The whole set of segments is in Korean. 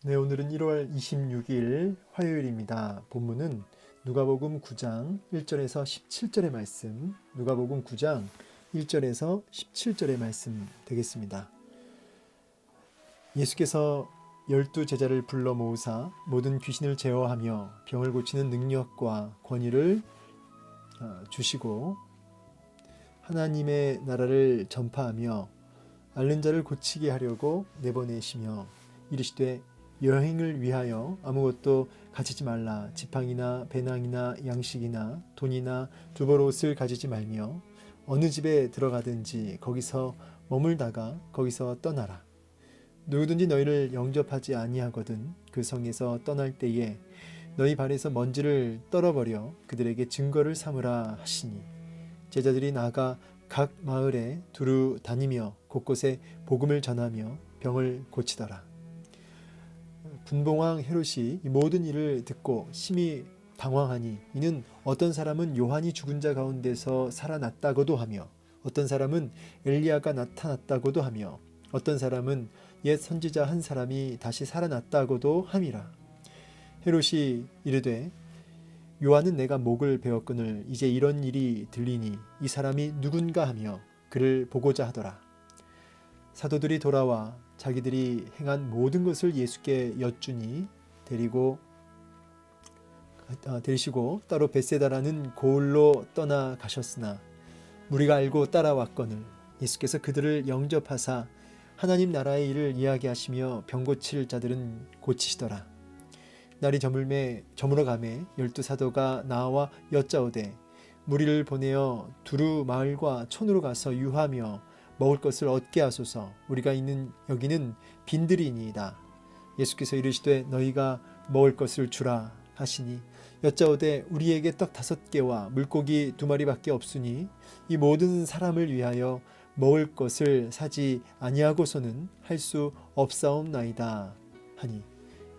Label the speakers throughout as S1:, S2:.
S1: 네, 오늘은 1월 26일 화요일입니다. 본문은 누가복음 9장 1절에서 17절의 말씀, 누가복음 9장 1절에서 17절의 말씀 되겠습니다. 예수께서 12제자를 불러 모으사 모든 귀신을 제어하며 병을 고치는 능력과 권위를 주시고 하나님의 나라를 전파하며 앓는 자를 고치게 하려고 내보내시며 이르시되 여행을 위하여 아무것도 가지지 말라. 지팡이나 배낭이나 양식이나 돈이나 두벌 옷을 가지지 말며 어느 집에 들어가든지 거기서 머물다가 거기서 떠나라. 누구든지 너희를 영접하지 아니하거든 그 성에서 떠날 때에 너희 발에서 먼지를 떨어버려 그들에게 증거를 삼으라 하시니 제자들이 나가 각 마을에 두루 다니며 곳곳에 복음을 전하며 병을 고치더라. 분봉왕 헤롯이 이 모든 일을 듣고 심히 당황하니 이는 어떤 사람은 요한이 죽은 자 가운데서 살아났다고도 하며 어떤 사람은 엘리야가 나타났다고도 하며 어떤 사람은 옛 선지자 한 사람이 다시 살아났다고도 함이라. 헤롯이 이르되 요한은 내가 목을 베었거늘 이제 이런 일이 들리니 이 사람이 누군가 하며 그를 보고자 하더라. 사도들이 돌아와 자기들이 행한 모든 것을 예수께 여쭈니 데리시고 따로 벳세다라는 고을로 떠나 가셨으나 무리가 알고 따라왔거늘 예수께서 그들을 영접하사 하나님 나라의 일을 이야기하시며 병 고칠 자들은 고치시더라. 날이 저물어 가매 12사도가 나와 여짜오되 무리를 보내어 두루 마을과 촌으로 가서 유하며 먹을 것을 얻게 하소서. 우리가 있는 여기는 빈들이니이다. 예수께서 이르시되 너희가 먹을 것을 주라 하시니 여짜오되 우리에게 떡 5개와 물고기 2마리밖에 없으니 이 모든 사람을 위하여 먹을 것을 사지 아니하고서는 할 수 없사옵나이다 하니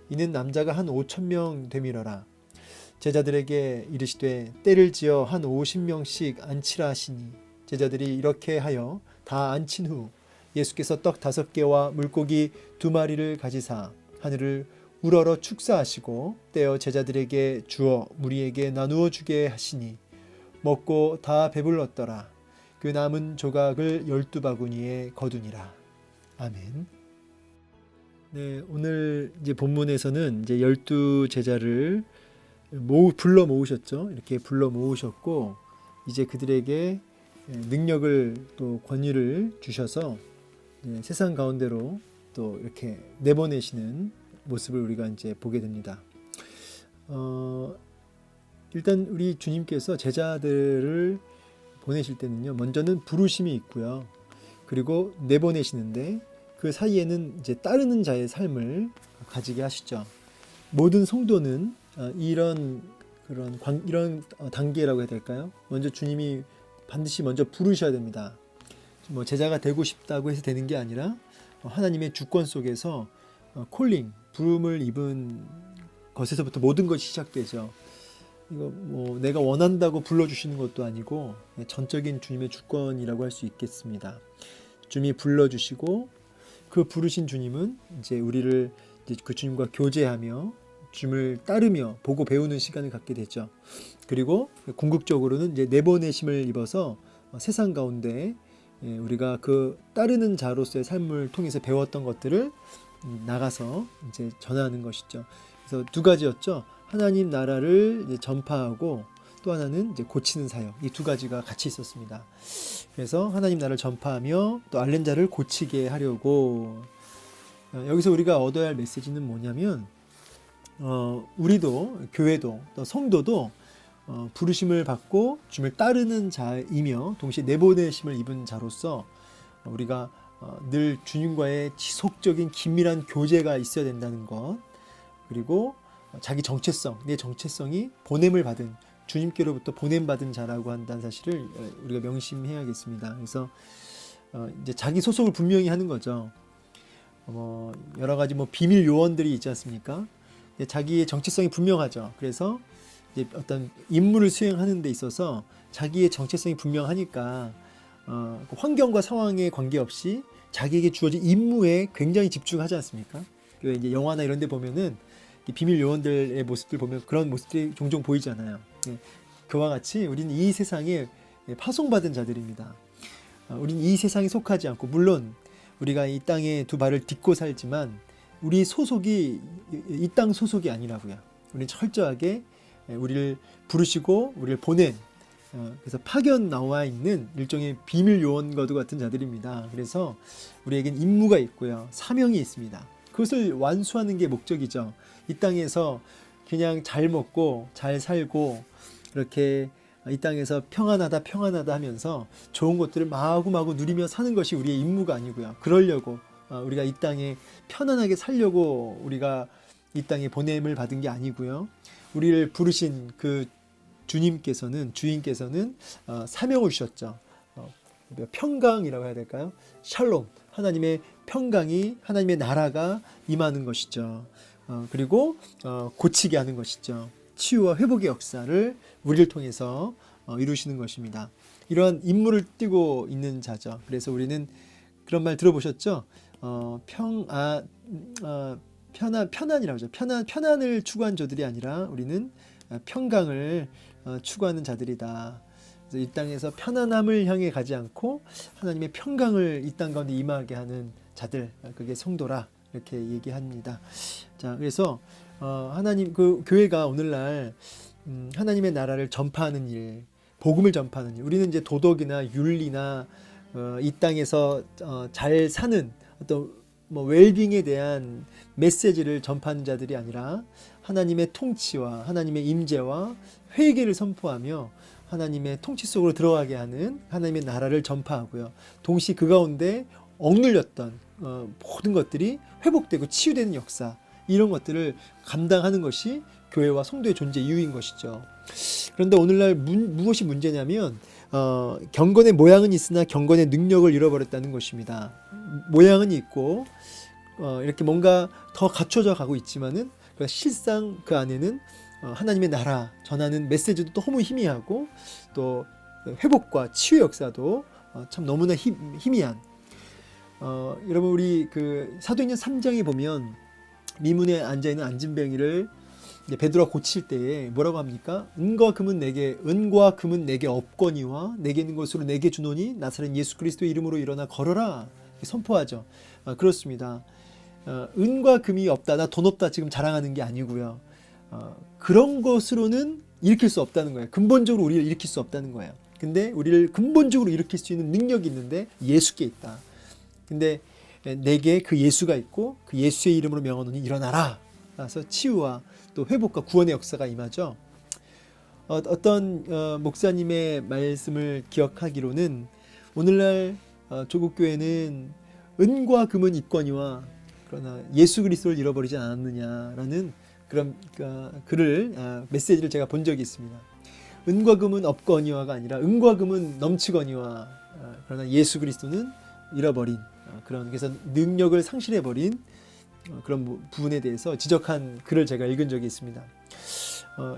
S1: 이는 남자가 한 5,000명 되밀어라. 제자들에게 이르시되 때를 지어 한 50명씩 앉히라 하시니 제자들이 이렇게 하여 다 앉힌 후 예수께서 떡 5개와 물고기 2마리를 가지사 하늘을 우러러 축사하시고 떼어 제자들에게 주어 무리에게 나누어 주게 하시니 먹고 다 배불렀더라. 그 남은 조각을 12바구니에 거두니라. 아멘. 네, 오늘 이제 본문에서는 이제 12제자를 불러 모으셨죠. 이렇게 불러 모으셨고 이제 그들에게 능력을 또 권위를 주셔서 세상 가운데로 또 이렇게 내보내시는 모습을 우리가 이제 보게 됩니다. 일단 우리 주님께서 제자들을 보내실 때는요, 먼저는 부르심이 있고요. 그리고 내보내시는데 그 사이에는 이제 따르는 자의 삶을 가지게 하시죠. 모든 성도는 이런 단계라고 해야 될까요? 먼저 주님이 반드시 먼저 부르셔야 됩니다. 뭐 제자가 되고 싶다고 해서 되는 게 아니라 하나님의 주권 속에서 콜링, 부름을 입은 것에서부터 모든 것이 시작되죠. 이거 뭐 내가 원한다고 불러주시는 것도 아니고 전적인 주님의 주권이라고 할 수 있겠습니다. 주님이 불러주시고 그 부르신 주님은 이제 우리를 그 주님과 교제하며 주님을 따르며 보고 배우는 시간을 갖게 되죠. 그리고 궁극적으로는 이제 내보내심을 입어서 세상 가운데 우리가 그 따르는 자로서의 삶을 통해서 배웠던 것들을 나가서 이제 전하는 것이죠. 그래서 두 가지였죠. 하나님 나라를 이제 전파하고 또 하나는 이제 고치는 사역. 이 두 가지가 같이 있었습니다. 그래서 하나님 나라를 전파하며 또 앓는 자를 고치게 하려고 여기서 우리가 얻어야 할 메시지는 뭐냐면 우리도 교회도 또 성도도 부르심을 받고 주님을 따르는 자이며 동시에 내보내심을 입은 자로서 우리가 늘 주님과의 지속적인 긴밀한 교제가 있어야 된다는 것, 그리고 자기 정체성, 내 정체성이 보냄을 받은 주님께로부터 보냄받은 자라고 한다는 사실을 우리가 명심해야겠습니다. 그래서 이제 자기 소속을 분명히 하는 거죠. 여러 가지 비밀 요원들이 있지 않습니까? 자기의 정체성이 분명하죠. 그래서 이제 어떤 임무를 수행하는 데 있어서 자기의 정체성이 분명하니까 환경과 상황에 관계없이 자기에게 주어진 임무에 굉장히 집중하지 않습니까? 교회 이제 영화나 이런 데 보면은 이 비밀 요원들의 모습들 보면 그런 모습들이 종종 보이잖아요. 예, 그와 같이 우리는 이 세상에 파송받은 자들입니다. 우리는 이 세상에 속하지 않고, 물론 우리가 이 땅에 두 발을 딛고 살지만 우리 소속이 이 땅 소속이 아니라고요. 우리는 철저하게 우리를 부르시고 우리를 보낸, 그래서 파견 나와 있는 일종의 비밀 요원과도 같은 자들입니다. 그래서 우리에겐 임무가 있고요, 사명이 있습니다. 그것을 완수하는 게 목적이죠. 이 땅에서 그냥 잘 먹고 잘 살고 이렇게 이 땅에서 평안하다 하면서 좋은 것들을 마구마구 누리며 사는 것이 우리의 임무가 아니고요. 그러려고 우리가 이 땅에 편안하게 살려고 우리가 이 땅에 보냄을 받은 게 아니고요. 우리를 부르신 그 주인께서는 사명을 주셨죠. 평강이라고 해야 될까요? 샬롬, 하나님의 평강이, 하나님의 나라가 임하는 것이죠. 그리고 고치게 하는 것이죠. 치유와 회복의 역사를 우리를 통해서 이루시는 것입니다. 이러한 임무를 띠고 있는 자죠. 그래서 우리는 그런 말 들어보셨죠? 편안이라고 하죠. 편안을 추구한 자들이 아니라 우리는 평강을 추구하는 자들이다. 그래서 이 땅에서 편안함을 향해 가지 않고 하나님의 평강을 이 땅 가운데 임하게 하는 자들, 그게 성도라 이렇게 얘기합니다. 자, 그래서 하나님 그 교회가 오늘날 하나님의 나라를 전파하는 일, 복음을 전파하는 일, 우리는 이제 도덕이나 윤리나 이 땅에서 잘 사는 어떤 웰빙에 대한 메시지를 전파하는 자들이 아니라 하나님의 통치와 하나님의 임재와 회개를 선포하며 하나님의 통치 속으로 들어가게 하는 하나님의 나라를 전파하고요. 동시에 그 가운데 억눌렸던 모든 것들이 회복되고 치유되는 역사, 이런 것들을 감당하는 것이 교회와 성도의 존재 이유인 것이죠. 그런데 오늘날 무엇이 문제냐면 경건의 모양은 있으나 경건의 능력을 잃어버렸다는 것입니다. 모양은 있고 이렇게 뭔가 더 갖춰져 가고 있지만은 실상 그 안에는 하나님의 나라 전하는 메시지도 너무 희미하고, 또 회복과 치유 역사도 참 너무나 희미한, 여러분 우리 그 사도행전 3장에 보면 미문에 앉아있는 안진뱅이를 베드로가 고칠 때에 뭐라고 합니까? 은과 금은 내게 없거니와 내게 있는 것으로 내게 주노니 나사렛 예수 그리스도의 이름으로 일어나 걸어라, 선포하죠. 그렇습니다. 은과 금이 없다, 나 돈 없다 지금 자랑하는 게 아니고요. 그런 것으로는 일으킬 수 없다는 거예요. 근본적으로 우리를 일으킬 수 없다는 거예요. 근데 우리를 근본적으로 일으킬 수 있는 능력이 있는데 예수께 있다. 근데 내게 그 예수가 있고 그 예수의 이름으로 명하노니 일어나라. 그래서 치유와 또 회복과 구원의 역사가 임하죠. 어떤 목사님의 말씀을 기억하기로는 오늘날 조국 교회는 은과 금은 있거니와 그러나 예수 그리스도를 잃어버리지 않았느냐라는 그런 글을 메시지를 제가 본 적이 있습니다. 은과 금은 없거니와가 아니라 은과 금은 넘치거니와, 그러나 예수 그리스도는 잃어버린, 그래서 능력을 상실해버린 그런 부분에 대해서 지적한 글을 제가 읽은 적이 있습니다.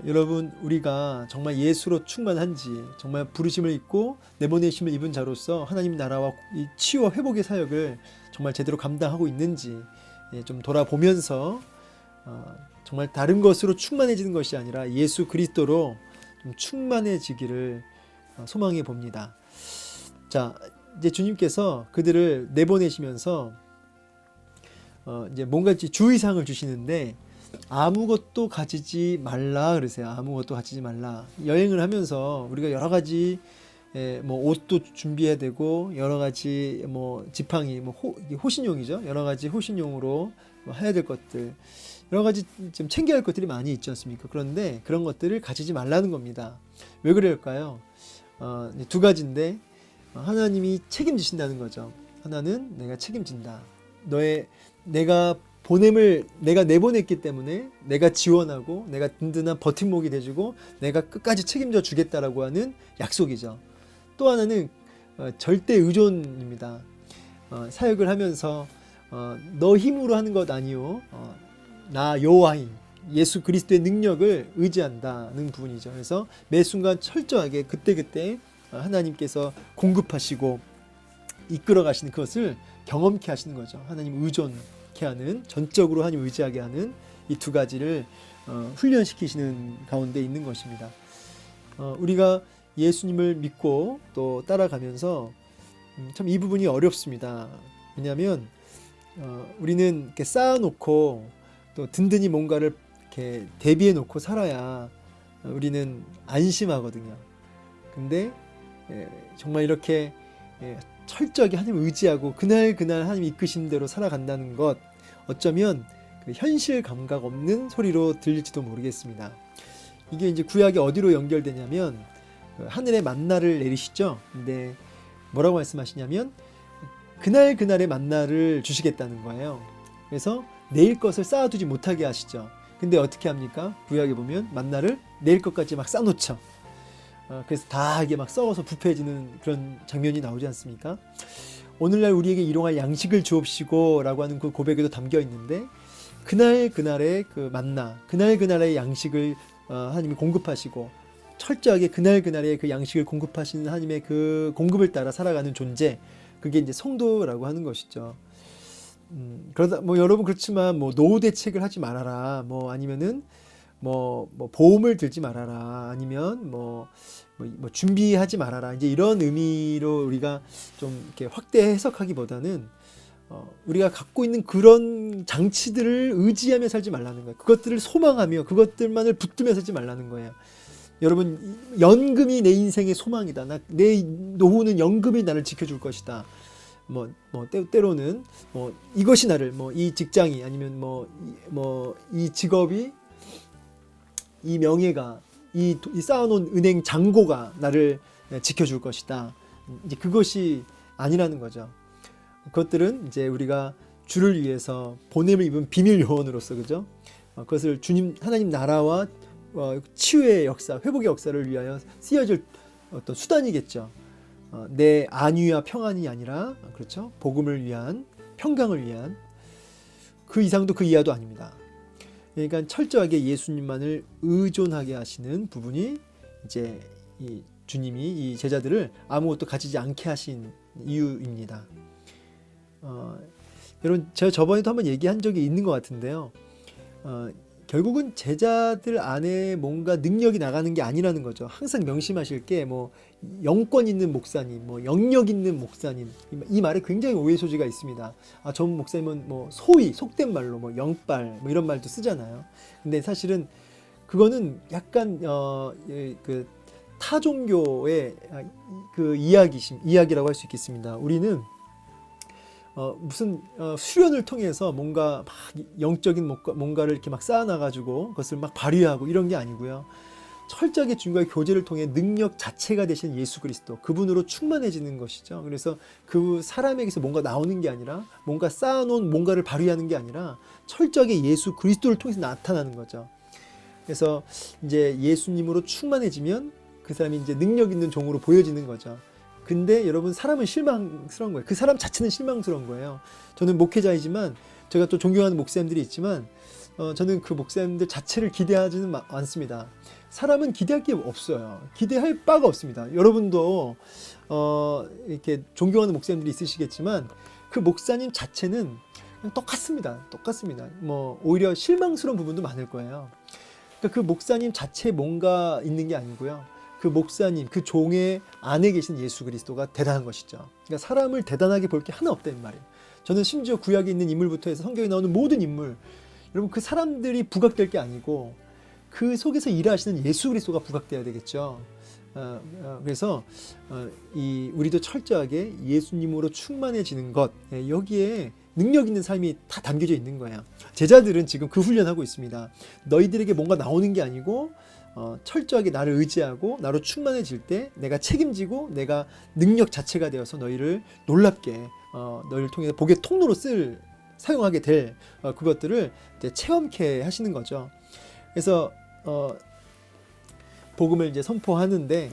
S1: 여러분 우리가 정말 예수로 충만한지, 정말 부르심을 입고 내보내심을 입은 자로서 하나님 나라와 이 치유와 회복의 사역을 정말 제대로 감당하고 있는지 좀 돌아보면서 정말 다른 것으로 충만해지는 것이 아니라 예수 그리스도로 좀 충만해지기를 소망해 봅니다. 자, 이제 주님께서 그들을 내보내시면서 이제 뭔가 주의사항을 주시는데 아무것도 가지지 말라 그러세요. 아무것도 가지지 말라. 여행을 하면서 우리가 여러 가지 옷도 준비해야 되고 여러 가지 지팡이, 호신용이죠. 여러 가지 호신용으로 해야 될 것들, 여러 가지 좀 챙겨야 할 것들이 많이 있지 않습니까? 그런데 그런 것들을 가지지 말라는 겁니다. 왜 그럴까요? 두 가지인데 하나님이 책임지신다는 거죠. 하나는 내가 책임진다. 내가 내보냈기 때문에 내가 지원하고 내가 든든한 버팀목이 돼주고 내가 끝까지 책임져 주겠다라고 하는 약속이죠. 또 하나는 절대 의존입니다. 사역을 하면서 너 힘으로 하는 것 아니요, 나 여호와인 예수 그리스도의 능력을 의지한다는 부분이죠. 그래서 매 순간 철저하게 그때그때 하나님께서 공급하시고 이끌어 가시는 그것을 경험케 하시는 거죠. 하나님 의존케 의지케 하는, 전적으로 하나님 의지하게 하는 이 두 가지를 훈련시키시는 가운데 있는 것입니다. 우리가 예수님을 믿고 또 따라가면서 참 이 부분이 어렵습니다. 왜냐하면 우리는 이렇게 쌓아놓고 또 든든히 뭔가를 이렇게 대비해 놓고 살아야 우리는 안심하거든요. 근데 정말 이렇게 철저하게 하나님 의지하고 그날 하나님 이끄신 대로 살아간다는 것, 어쩌면 그 현실 감각 없는 소리로 들릴지도 모르겠습니다. 이게 이제 구약이 어디로 연결되냐면 하늘에 만나를 내리시죠. 근데 뭐라고 말씀하시냐면 그날의 만나를 주시겠다는 거예요. 그래서 내일 것을 쌓아두지 못하게 하시죠. 근데 어떻게 합니까? 구약에 보면 만나를 내일 것까지 막 쌓아놓죠. 그래서 다 이게 막 썩어서 부패해지는 그런 장면이 나오지 않습니까? 오늘날 우리에게 일용할 양식을 주옵시고 라고 하는 그 고백에도 담겨 있는데, 그날의 그 만나, 그날의 양식을 하나님이 공급하시고 철저하게 그날의 그 양식을 공급하시는 하나님의 그 공급을 따라 살아가는 존재, 그게 이제 성도라고 하는 것이죠. 그러다 뭐 여러분, 그렇지만 뭐 노후 대책을 하지 말아라, 뭐 아니면은 뭐 보험을 들지 말아라, 아니면 뭐 준비하지 말아라, 이제 이런 의미로 우리가 좀 이렇게 확대 해석하기보다는 우리가 갖고 있는 그런 장치들을 의지하며 살지 말라는 거예요. 그것들을 소망하며 그것들만을 붙들며 살지 말라는 거예요. 여러분, 연금이 내 인생의 소망이다. 내 노후는 연금이 나를 지켜줄 것이다. 때로는 이것이 나를, 이 직장이, 아니면 이 직업이, 이 명예가, 이 쌓아놓은 은행 잔고가 나를 지켜줄 것이다. 이제 그것이 아니라는 거죠. 그것들은 이제 우리가 주를 위해서 보냄을 입은 비밀 요원으로서, 그죠? 그것을 하나님 나라와 치유의 역사, 회복의 역사를 위하여 쓰여질 어떤 수단이겠죠. 내 안위와 평안이 아니라, 그렇죠? 복음을 위한, 평강을 위한, 그 이상도 그 이하도 아닙니다. 그러니까 철저하게 예수님만을 의존하게 하시는 부분이 이제 이 주님이 이 제자들을 아무것도 가지지 않게 하신 이유입니다. 여러분, 제가 저번에도 한번 얘기한 적이 있는 것 같은데요. 결국은 제자들 안에 뭔가 능력이 나가는 게 아니라는 거죠. 항상 명심하실 게 영권 있는 목사님, 영역 있는 목사님, 이 말에 굉장히 오해 소지가 있습니다. 저 목사님은 소위 속된 말로 영빨 이런 말도 쓰잖아요. 근데 사실은 그거는 약간 그 타종교의 그 이야기라고 할 수 있겠습니다. 우리는 무슨 수련을 통해서 뭔가 막 영적인 뭔가를 이렇게 막 쌓아놔가지고 그것을 막 발휘하고 이런 게 아니고요. 철저하게 주님과의 교제를 통해 능력 자체가 되신 예수 그리스도, 그분으로 충만해지는 것이죠. 그래서 그 사람에게서 뭔가 나오는 게 아니라, 뭔가 쌓아놓은 뭔가를 발휘하는 게 아니라 철저하게 예수 그리스도를 통해서 나타나는 거죠. 그래서 이제 예수님으로 충만해지면 그 사람이 이제 능력 있는 종으로 보여지는 거죠. 근데 여러분, 사람은 실망스러운 거예요. 그 사람 자체는 실망스러운 거예요. 저는 목회자이지만, 제가 또 존경하는 목사님들이 있지만, 저는 그 목사님들 자체를 기대하지는 않습니다. 사람은 기대할 게 없어요. 기대할 바가 없습니다. 여러분도 이렇게 존경하는 목사님들이 있으시겠지만, 그 목사님 자체는 그냥 똑같습니다. 오히려 실망스러운 부분도 많을 거예요. 그러니까 그 목사님 자체에 뭔가 있는 게 아니고요. 그 목사님, 그 종의 안에 계신 예수 그리스도가 대단한 것이죠. 그러니까 사람을 대단하게 볼 게 하나 없다는 말이에요. 저는 심지어 구약에 있는 인물부터 해서 성경에 나오는 모든 인물, 여러분, 그 사람들이 부각될 게 아니고 그 속에서 일하시는 예수 그리스도가 부각돼야 되겠죠. 그래서 우리도 철저하게 예수님으로 충만해지는 것, 여기에 능력 있는 삶이 다 담겨져 있는 거예요. 제자들은 지금 그 훈련하고 있습니다. 너희들에게 뭔가 나오는 게 아니고 철저하게 나를 의지하고 나로 충만해질 때 내가 책임지고 내가 능력 자체가 되어서 너희를 놀랍게 너희를 통해서 복의 통로로 사용하게 될 그것들을 이제 체험케 하시는 거죠. 그래서 복음을 이제 선포하는데,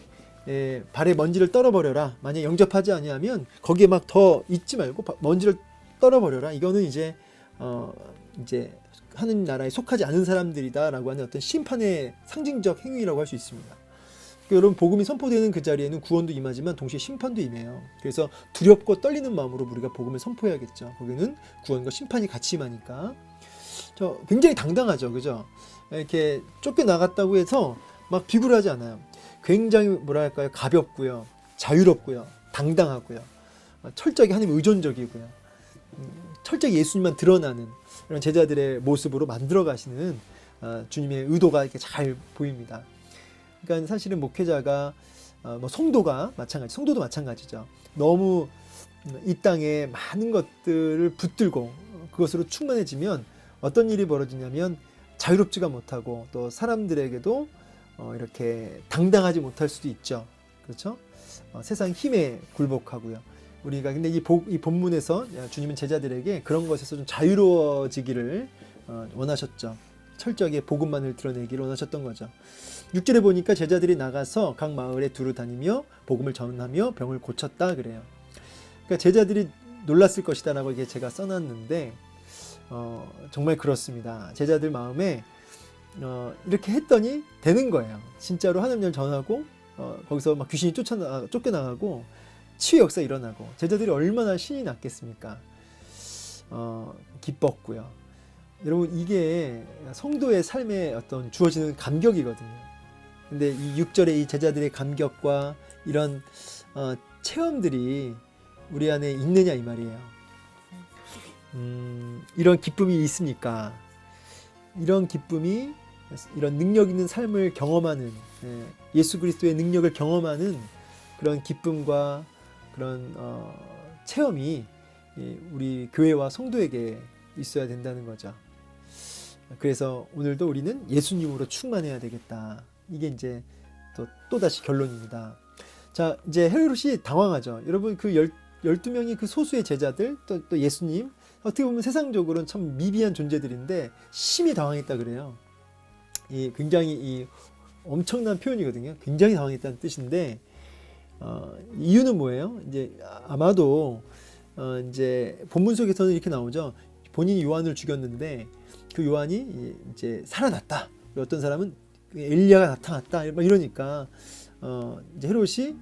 S1: 발에 먼지를 떨어버려라. 만약 영접하지 아니하면 거기에 막 더 있지 말고 먼지를 떨어버려라. 이거는 이제 하느님 나라에 속하지 않은 사람들이다라고 하는 어떤 심판의 상징적 행위라고 할 수 있습니다. 여러분 복음이 선포되는 그 자리에는 구원도 임하지만 동시에 심판도 임해요. 그래서 두렵고 떨리는 마음으로 우리가 복음을 선포해야겠죠. 거기는 구원과 심판이 같이 임하니까. 굉장히 당당하죠, 그죠? 이렇게 쫓겨나갔다고 해서 막 비굴하지 않아요. 굉장히 뭐랄까요, 가볍고요, 자유롭고요, 당당하고요, 철저하게 하나님 의존적이고요, 철저히 예수님만 드러나는 이런 제자들의 모습으로 만들어 가시는 주님의 의도가 이렇게 잘 보입니다. 그러니까 사실은 목회자가 성도도 마찬가지죠. 너무 이 땅에 많은 것들을 붙들고 그것으로 충만해지면 어떤 일이 벌어지냐면 자유롭지가 못하고 또 사람들에게도 이렇게 당당하지 못할 수도 있죠. 그렇죠? 세상 힘에 굴복하고요. 우리가 근데 이 본문에서 주님은 제자들에게 그런 것에서 좀 자유로워지기를 원하셨죠. 철저하게 복음만을 드러내기를 원하셨던 거죠. 6절에 보니까 제자들이 나가서 각 마을에 두루 다니며 복음을 전하며 병을 고쳤다 그래요. 그러니까 제자들이 놀랐을 것이다라고 이게 제가 써놨는데 정말 그렇습니다. 제자들 마음에 이렇게 했더니 되는 거예요. 진짜로 하나님을 전하고 거기서 막 귀신이 쫓겨나가고 치유 역사 일어나고 제자들이 얼마나 신이 났겠습니까? 기뻤고요. 여러분 이게 성도의 삶에 어떤 주어지는 감격이거든요. 근데 이 6절의 이 제자들의 감격과 이런 체험들이 우리 안에 있느냐 이 말이에요. 이런 기쁨이 있습니까? 이런 기쁨이 이런 능력 있는 삶을 경험하는 예수 그리스도의 능력을 경험하는 그런 기쁨과 그런 체험이 우리 교회와 성도에게 있어야 된다는 거죠. 그래서 오늘도 우리는 예수님으로 충만해야 되겠다. 이게 이제 또다시 결론입니다. 자, 이제 헤롯이 당황하죠. 여러분 그 12명이 그 소수의 제자들 또 예수님 어떻게 보면 세상적으로는 참 미비한 존재들인데 심히 당황했다 그래요. 굉장히 엄청난 표현이거든요. 굉장히 당황했다는 뜻인데 이유는 뭐예요? 이제 아마도 이제 본문 속에서는 이렇게 나오죠. 본인이 요한을 죽였는데 그 요한이 이제 살아났다. 어떤 사람은 엘리야가 나타났다. 이러니까 이제 헤롯이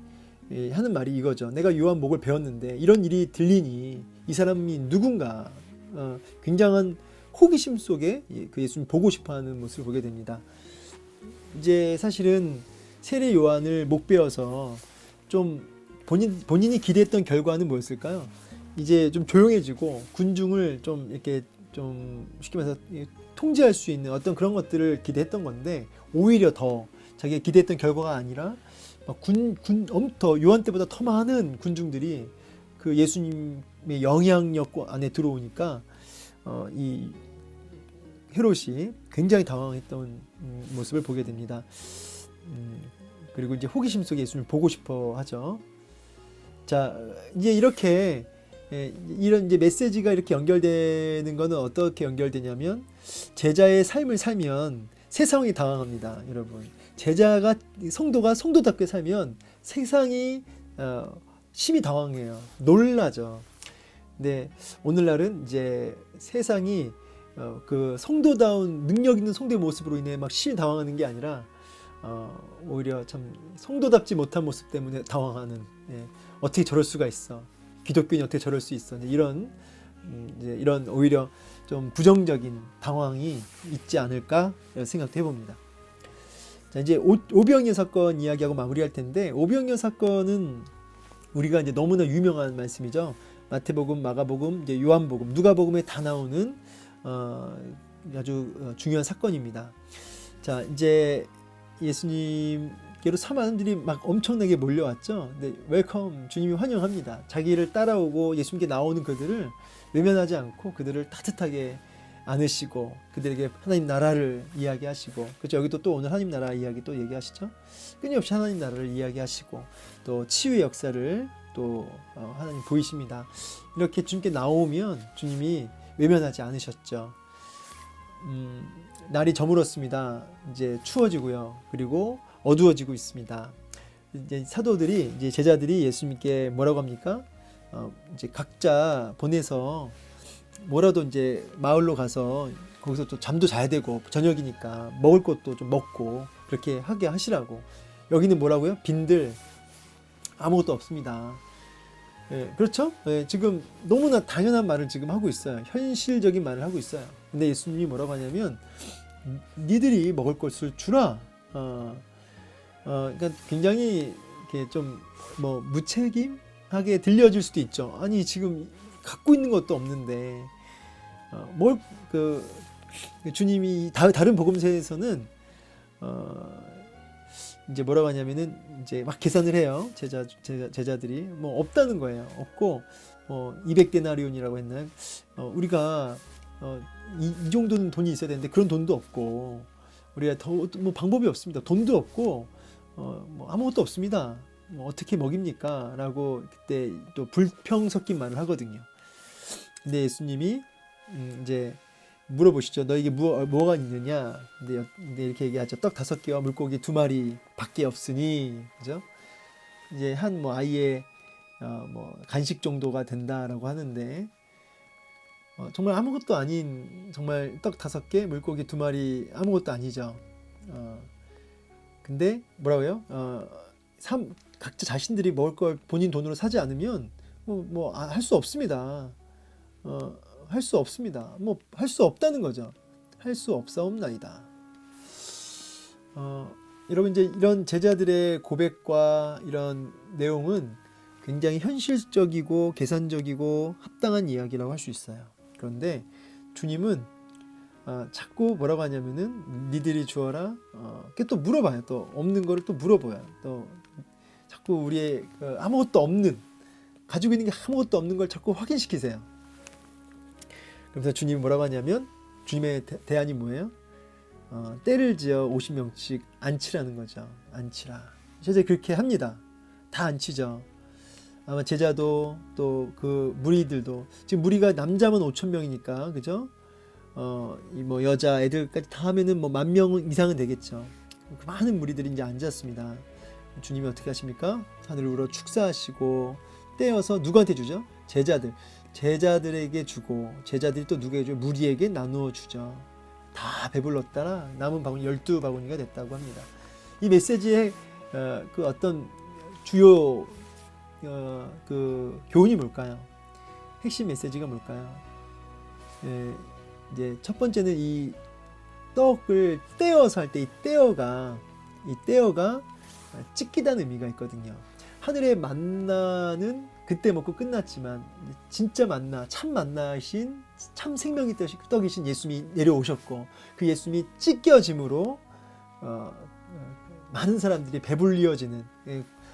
S1: 하는 말이 이거죠. 내가 요한 목을 베었는데 이런 일이 들리니 이 사람이 누군가 굉장한 호기심 속에 그 예수님 보고 싶어하는 모습을 보게 됩니다. 이제 사실은 세례 요한을 목 베어서 좀 본인이 기대했던 결과는 뭐였을까요? 이제 좀 조용해지고 군중을 좀 이렇게 좀 쉽게 말해서 통제할 수 있는 어떤 그런 것들을 기대했던 건데 오히려 더 자기가 기대했던 결과가 아니라 더 요한 때보다 더 많은 군중들이 그 예수님의 영향력 안에 들어오니까 이 헤롯이 굉장히 당황했던 모습을 보게 됩니다. 그리고 이제 호기심 속에 예수님을 보고 싶어 하죠. 자, 이제 이렇게 이런 이제 메시지가 이렇게 연결되는 거는 어떻게 연결되냐면 제자의 삶을 살면 세상이 당황합니다, 여러분. 성도가 성도답게 살면 세상이 심히 당황해요. 놀라죠. 근데 오늘날은 이제 세상이 그 성도다운 능력 있는 성도의 모습으로 인해 막 심히 당황하는 게 아니라 오히려 참 성도답지 못한 모습 때문에 당황하는, 어떻게 저럴 수가 있어, 기독교인이 어떻게 저럴 수 있어, 이런 오히려 좀 부정적인 당황이 있지 않을까 생각도 해봅니다. 자, 이제 오병이어 사건 이야기하고 마무리할 텐데, 오병이어 사건은 우리가 이제 너무나 유명한 말씀이죠. 마태복음, 마가복음, 이제 요한복음, 누가복음에 다 나오는 아주 중요한 사건입니다. 자, 이제 예수님께로 사람들이 막 엄청나게 몰려왔죠. 근데 웰컴, 주님이 환영합니다. 자기를 따라오고 예수님께 나오는 그들을 외면하지 않고 그들을 따뜻하게 안으시고 그들에게 하나님 나라를 이야기하시고, 그렇죠? 여기도 또 오늘 하나님 나라 이야기 또 얘기하시죠. 끊임없이 하나님 나라를 이야기하시고 또 치유의 역사를 또 하나님 보이십니다. 이렇게 주님께 나오면 주님이 외면하지 않으셨죠. 날이 저물었습니다. 이제 추워지고요. 그리고 어두워지고 있습니다. 이제 사도들이, 이제 제자들이 예수님께 뭐라고 합니까? 이제 각자 보내서 뭐라도 이제 마을로 가서 거기서 또 잠도 자야 되고 저녁이니까 먹을 것도 좀 먹고 그렇게 하게 하시라고 여기는 뭐라고요? 빈들 아무것도 없습니다. 예, 그렇죠? 예, 지금 너무나 당연한 말을 지금 하고 있어요. 현실적인 말을 하고 있어요. 근데 예수님이 뭐라고 하냐면 니들이 먹을 것을 주라. 그러니까 굉장히 이렇게 좀 뭐 무책임하게 들려질 수도 있죠. 아니 지금 갖고 있는 것도 없는데 그 주님이 다른 복음서에서는 이제 뭐라고 하냐면은 이제 막 계산을 해요. 제자들이 뭐 없다는 거예요. 없고 200데나리온이라고 했나요? 우리가 이 정도는 돈이 있어야 되는데 그런 돈도 없고 우리가 더 뭐 방법이 없습니다. 돈도 없고 뭐 아무것도 없습니다. 뭐 어떻게 먹입니까? 라고 그때 또 불평 섞인 말을 하거든요. 근데 예수님이 이제 물어보시죠. 너에게 뭐가 있느냐? 근데 이렇게 얘기하죠. 떡 5개와 물고기 2마리 밖에 없으니, 그죠? 이제 한 뭐 아이의 뭐 간식 정도가 된다라고 하는데 정말 아무것도 아닌 정말 떡 5개, 물고기 2마리 아무것도 아니죠. 근데 뭐라고요? 각자 자신들이 먹을 걸 본인 돈으로 사지 않으면 할 수 없습니다. 할 수 없습니다. 뭐 할 수 없다는 거죠. 할 수 없사옵나이다. 여러분 이제 이런 제자들의 고백과 이런 내용은 굉장히 현실적이고 계산적이고 합당한 이야기라고 할 수 있어요. 그런데 주님은 자꾸 뭐라고 하냐면은 니들이 주어라. 또 물어봐요. 또 없는 거를 또 물어봐요. 또 자꾸 우리의 아무것도 없는 가지고 있는 게 아무것도 없는 걸 자꾸 확인시키세요. 그래서 주님이 뭐라고 하냐면 주님의 대안이 뭐예요? 때를 지어 50명씩 앉히라는 거죠. 앉히라. 제자 그렇게 합니다. 다 앉히죠. 아마 제자도 또 그 무리들도 지금 무리가 남자면 5,000명이니까 그죠? 뭐 여자 애들까지 다 하면은 뭐 10,000명 이상은 되겠죠. 그 많은 무리들이 이제 앉았습니다. 주님이 어떻게 하십니까? 하늘을 우러 축사하시고 떼어서 누구한테 주죠? 제자들에게 주고 제자들이 또 누구에게 주죠? 무리에게 나누어 주죠. 다 배불렀다라 남은 바구니 12바구니가 됐다고 합니다. 이 메시지의 그 어떤 주요 그 교훈이 뭘까요? 핵심 메시지가 뭘까요? 이제 첫 번째는 이 떡을 떼어서 할 때 이 떼어가 찢기다는 의미가 있거든요. 하늘의 만나는 그때 먹고 끝났지만 진짜 만나, 참 만나이신 참 생명이 떡이신 예수님이 내려오셨고 그 예수님이 찢겨짐으로 많은 사람들이 배불리어지는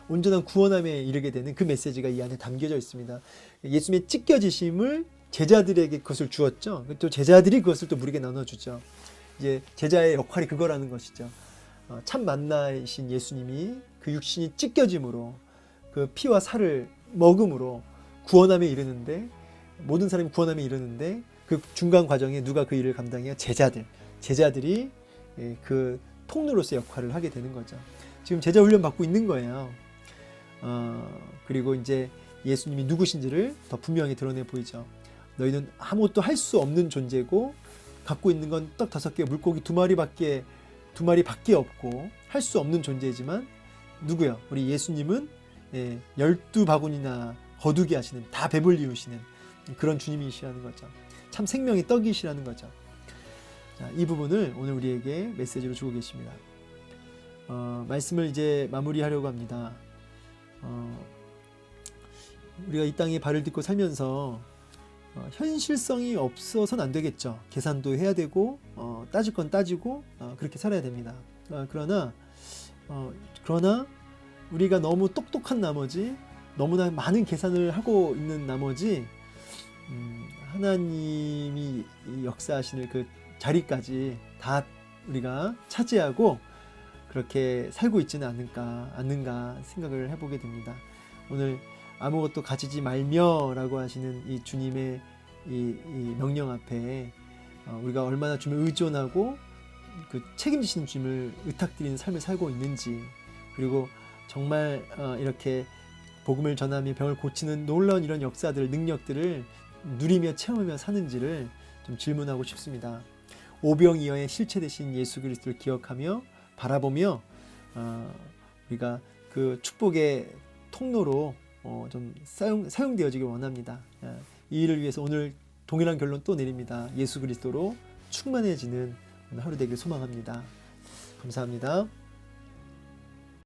S1: 온전한 구원함에 이르게 되는 그 메시지가 이 안에 담겨져 있습니다. 예수님의 찢겨지심을 제자들에게 그것을 주었죠. 또 제자들이 그것을 또 무리에게 나눠주죠. 이제 제자의 역할이 그거라는 것이죠. 참 만나이신 예수님이 그 육신이 찢겨짐으로 그 피와 살을 먹음으로 구원함에 이르는데 모든 사람이 구원함에 이르는데 그 중간 과정에 누가 그 일을 감당해요? 제자들이 그 통로로서의 역할을 하게 되는 거죠. 지금 제자 훈련 받고 있는 거예요. 그리고 이제 예수님이 누구신지를 더 분명히 드러내 보이죠. 너희는 아무것도 할 수 없는 존재고 갖고 있는 건 떡 5개, 물고기 2마리밖에 없고 할 수 없는 존재지만 누구요? 우리 예수님은 12바구니나 거두게 하시는 다 배불리우시는 그런 주님이시라는 거죠. 참 생명의 떡이시라는 거죠. 자, 이 부분을 오늘 우리에게 메시지로 주고 계십니다. 말씀을 이제 마무리하려고 합니다. 우리가 이 땅에 발을 딛고 살면서 현실성이 없어서는 안 되겠죠. 계산도 해야 되고 따질 건 따지고 그렇게 살아야 됩니다. 그러나 우리가 너무 똑똑한 나머지 너무나 많은 계산을 하고 있는 나머지 하나님이 역사하시는 그 자리까지 다 우리가 차지하고 그렇게 살고 있지는 않는가 생각을 해보게 됩니다. 오늘 아무것도 가지지 말며라고 하시는 이 주님의 이 명령 앞에 우리가 얼마나 주님을 의존하고 그 책임지시는 주님을 의탁드리는 삶을 살고 있는지, 그리고 정말 이렇게 복음을 전하며 병을 고치는 놀라운 이런 역사들, 능력들을 누리며 체험하며 사는지를 좀 질문하고 싶습니다. 오병이어의 실체 되신 예수 그리스도를 기억하며 바라보며 우리가 그 축복의 통로로 좀 사용되어지길 원합니다. 이 일을 위해서 오늘 동일한 결론 또 내립니다. 예수 그리스도로 충만해지는 오늘 하루 되길 소망합니다. 감사합니다.